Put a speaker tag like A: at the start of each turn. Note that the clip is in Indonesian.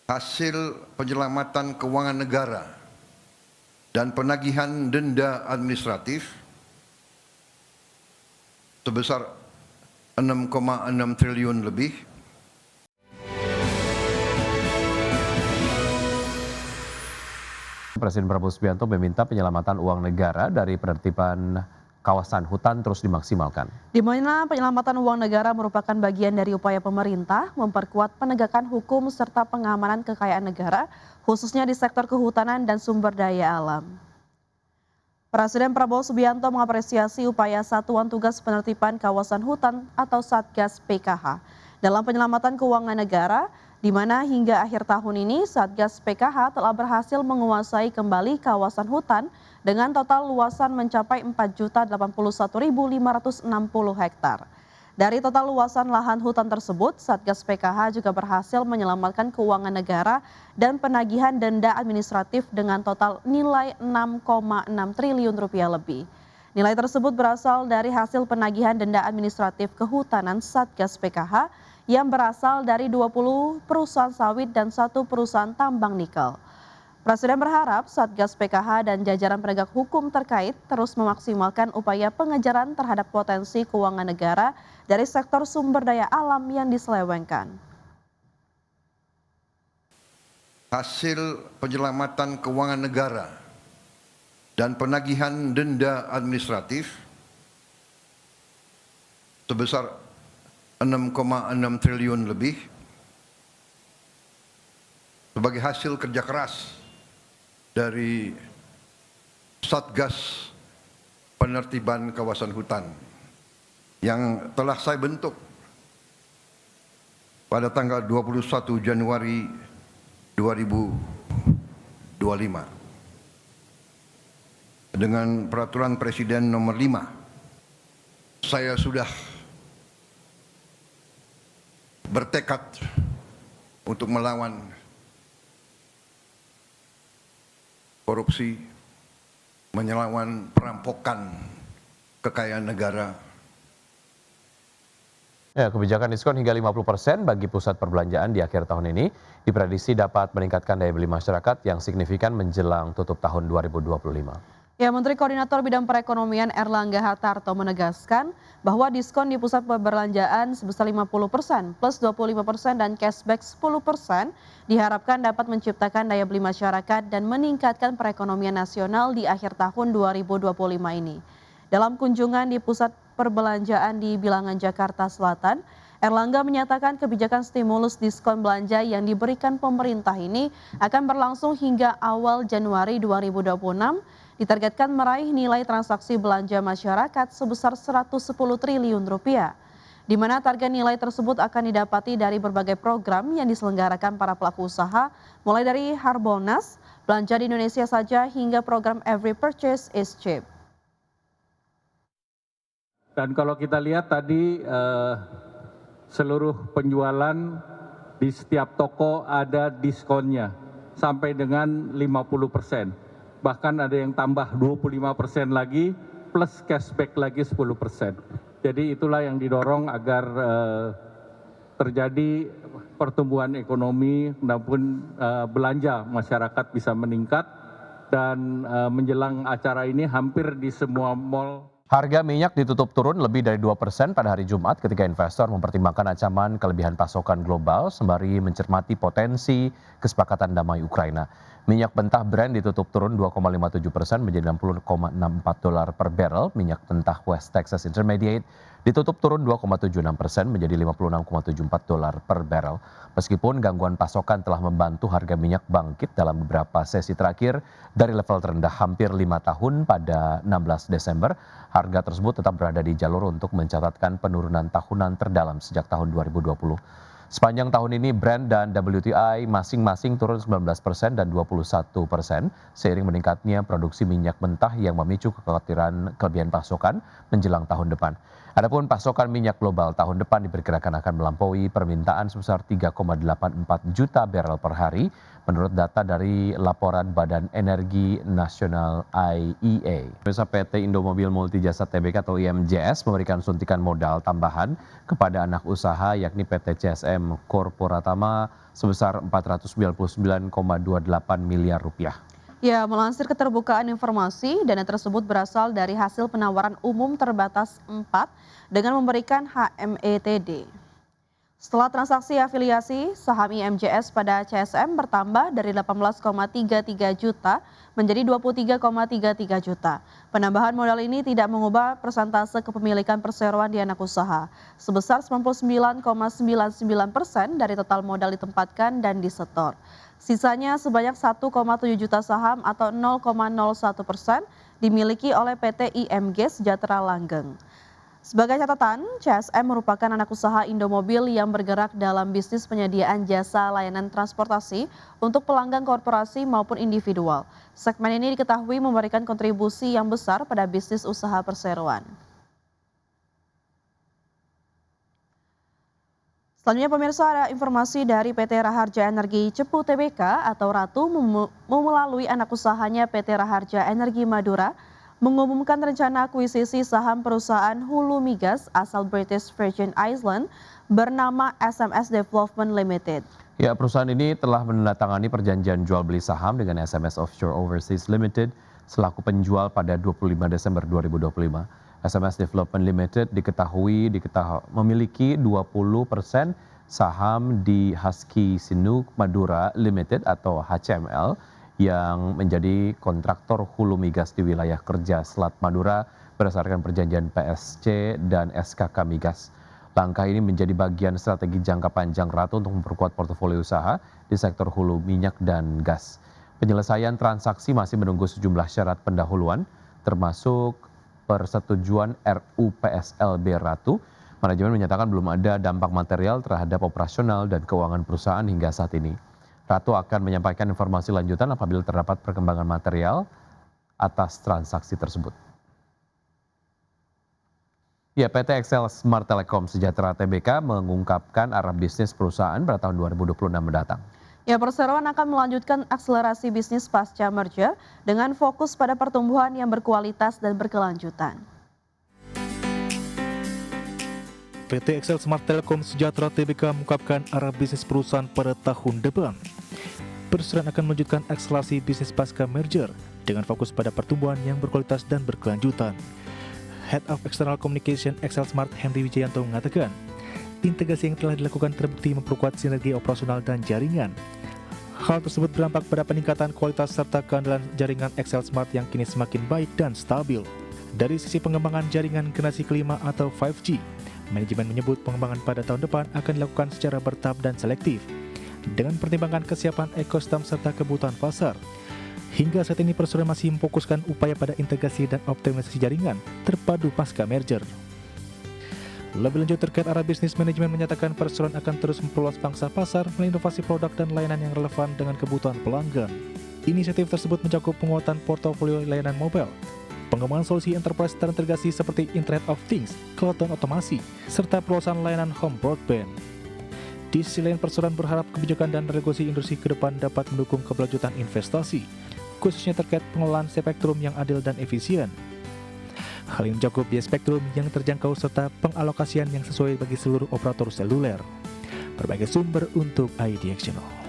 A: hasil penyelamatan keuangan negara dan penagihan denda administratif sebesar 6,6 triliun lebih.
B: Presiden Prabowo Subianto meminta penyelamatan uang negara dari penertiban kawasan hutan terus dimaksimalkan.
C: Di mana penyelamatan uang negara merupakan bagian dari upaya pemerintah memperkuat penegakan hukum serta pengamanan kekayaan negara, khususnya di sektor kehutanan dan sumber daya alam. Presiden Prabowo Subianto mengapresiasi upaya Satuan Tugas Penertiban Kawasan Hutan atau Satgas PKH dalam penyelamatan keuangan negara, di mana hingga akhir tahun ini Satgas PKH telah berhasil menguasai kembali kawasan hutan dengan total luasan mencapai 4.081.560 hektar. Dari total luasan lahan hutan tersebut, Satgas PKH juga berhasil menyelamatkan keuangan negara dan penagihan denda administratif dengan total nilai 6,6 triliun rupiah lebih. Nilai tersebut berasal dari hasil penagihan denda administratif kehutanan Satgas PKH yang berasal dari 20 perusahaan sawit dan 1 perusahaan tambang nikel. Presiden berharap Satgas PKH dan jajaran penegak hukum terkait terus memaksimalkan upaya pengejaran terhadap potensi keuangan negara dari sektor sumber daya alam yang diselewengkan.
A: Hasil penyelamatan keuangan negara dan penagihan denda administratif sebesar 6,6 triliun lebih sebagai hasil kerja keras dari Satgas Penertiban Kawasan Hutan yang telah saya bentuk pada tanggal 21 Januari 2025 dengan Peraturan Presiden Nomor 5. Saya sudah bertekad untuk melawan korupsi, menyelawan perampokan kekayaan negara.
B: Ya, kebijakan diskon hingga 50% bagi pusat perbelanjaan di akhir tahun ini diprediksi dapat meningkatkan daya beli masyarakat yang signifikan menjelang tutup tahun 2025.
C: Ya, Menteri Koordinator Bidang Perekonomian Erlangga Hartarto menegaskan bahwa diskon di pusat perbelanjaan sebesar 50% plus 25% dan cashback 10% diharapkan dapat menciptakan daya beli masyarakat dan meningkatkan perekonomian nasional di akhir tahun 2025 ini. Dalam kunjungan di pusat perbelanjaan di Bilangan, Jakarta Selatan, Erlangga menyatakan kebijakan stimulus diskon belanja yang diberikan pemerintah ini akan berlangsung hingga awal Januari 2026, ditargetkan meraih nilai transaksi belanja masyarakat sebesar 110 triliun rupiah, di mana target nilai tersebut akan didapati dari berbagai program yang diselenggarakan para pelaku usaha, mulai dari Harbolnas, belanja di Indonesia saja, hingga program Every Purchase is Cheap.
D: Dan kalau kita lihat tadi seluruh penjualan di setiap toko ada diskonnya sampai dengan 50%. Bahkan ada yang tambah 25% lagi plus cashback lagi 10%. Jadi itulah yang didorong agar terjadi pertumbuhan ekonomi maupun belanja masyarakat bisa meningkat, dan menjelang acara ini hampir di semua mal.
B: Harga minyak ditutup turun lebih dari 2% pada hari Jumat ketika investor mempertimbangkan ancaman kelebihan pasokan global sembari mencermati potensi kesepakatan damai Ukraina. Minyak mentah Brent ditutup turun 2,57% menjadi $60,64 per barrel. Minyak mentah West Texas Intermediate ditutup turun 2,76% menjadi $56,74 per barrel. Meskipun gangguan pasokan telah membantu harga minyak bangkit dalam beberapa sesi terakhir dari level terendah hampir 5 tahun pada 16 Desember, harga tersebut tetap berada di jalur untuk mencatatkan penurunan tahunan terdalam sejak tahun 2020. Sepanjang tahun ini Brent dan WTI masing-masing turun 19% dan 21% seiring meningkatnya produksi minyak mentah yang memicu kekhawatiran kelebihan pasokan menjelang tahun depan. Adapun pasokan minyak global tahun depan diperkirakan akan melampaui permintaan sebesar 3,84 juta barrel per hari menurut data dari laporan Badan Energi Nasional IEA. PT Indomobil Multijasa Tbk atau IMJS memberikan suntikan modal tambahan kepada anak usaha yakni PT CSM Korporatama sebesar 499,28 miliar rupiah.
C: Ya, melansir keterbukaan informasi, dana tersebut berasal dari hasil penawaran umum terbatas 4 dengan memberikan HMETD. Setelah transaksi afiliasi, saham IMJS pada CSM bertambah dari 18,33 juta menjadi 23,33 juta. Penambahan modal ini tidak mengubah persentase kepemilikan perseroan di anak usaha, sebesar 99,99% dari total modal ditempatkan dan disetor. Sisanya sebanyak 1,7 juta saham atau 0,01% dimiliki oleh PT IMG Sejahtera Langgeng. Sebagai catatan, CSM merupakan anak usaha Indomobil yang bergerak dalam bisnis penyediaan jasa layanan transportasi untuk pelanggan korporasi maupun individual. Segmen ini diketahui memberikan kontribusi yang besar pada bisnis usaha perseroan. Selanjutnya pemirsa, ada informasi dari PT Raharja Energi Cepu Tbk atau Ratu melalui anak usahanya PT Raharja Energi Madura mengumumkan rencana akuisisi saham perusahaan hulu migas asal British Virgin Islands bernama SMS Development Limited.
B: Ya, perusahaan ini telah menandatangani perjanjian jual beli saham dengan SMS Offshore Overseas Limited selaku penjual pada 25 Desember 2025. SMS Development Limited diketahui memiliki 20% saham di Husky Sinuk Madura Limited atau HCML yang menjadi kontraktor hulu migas di wilayah kerja Selat Madura berdasarkan perjanjian PSC dan SKK Migas. Langkah ini menjadi bagian strategi jangka panjang Ratu untuk memperkuat portofolio usaha di sektor hulu minyak dan gas. Penyelesaian transaksi masih menunggu sejumlah syarat pendahuluan, termasuk persetujuan RUPSLB Ratu. Manajemen menyatakan belum ada dampak material terhadap operasional dan keuangan perusahaan hingga saat ini. Ratu akan menyampaikan informasi lanjutan apabila terdapat perkembangan material atas transaksi tersebut. Ya, PT Excel Smart Telecom Sejahtera Tbk mengungkapkan arah bisnis perusahaan pada tahun 2026 mendatang.
C: Ya, perseroan akan melanjutkan akselerasi bisnis pasca merger dengan fokus pada pertumbuhan yang berkualitas dan berkelanjutan.
E: PT Excel Smart Telecom Sejahtera Tbk mengungkapkan arah bisnis perusahaan pada tahun depan. Perseroan akan melanjutkan akselerasi bisnis pasca merger dengan fokus pada pertumbuhan yang berkualitas dan berkelanjutan. Head of External Communication Excel Smart Henry Wijayanto mengatakan, integrasi yang telah dilakukan terbukti memperkuat sinergi operasional dan jaringan. Hal tersebut berdampak pada peningkatan kualitas serta keandalan jaringan Excel Smart yang kini semakin baik dan stabil. Dari sisi pengembangan jaringan generasi kelima atau 5G, manajemen menyebut pengembangan pada tahun depan akan dilakukan secara bertahap dan selektif, dengan pertimbangan kesiapan ekosistem serta kebutuhan pasar. Hingga saat ini perseroan masih memfokuskan upaya pada integrasi dan optimalisasi jaringan terpadu pasca merger. Lebih lanjut terkait arah bisnis, manajemen menyatakan perseroan akan terus memperluas pangsa pasar melalui inovasi produk dan layanan yang relevan dengan kebutuhan pelanggan. Inisiatif tersebut mencakup penguatan portofolio layanan mobile, pengembangan solusi enterprise terintegrasi seperti Internet of Things, cloud dan otomasi, serta perluasan layanan home broadband. Di sisi lain, perseroan berharap kebijakan dan regulasi industri ke depan dapat mendukung keberlanjutan investasi, khususnya terkait pengelolaan spektrum yang adil dan efisien. Hal ini mencakup biaya spektrum yang terjangkau serta pengalokasian yang sesuai bagi seluruh operator seluler. Berbagai sumber untuk IDX Channel.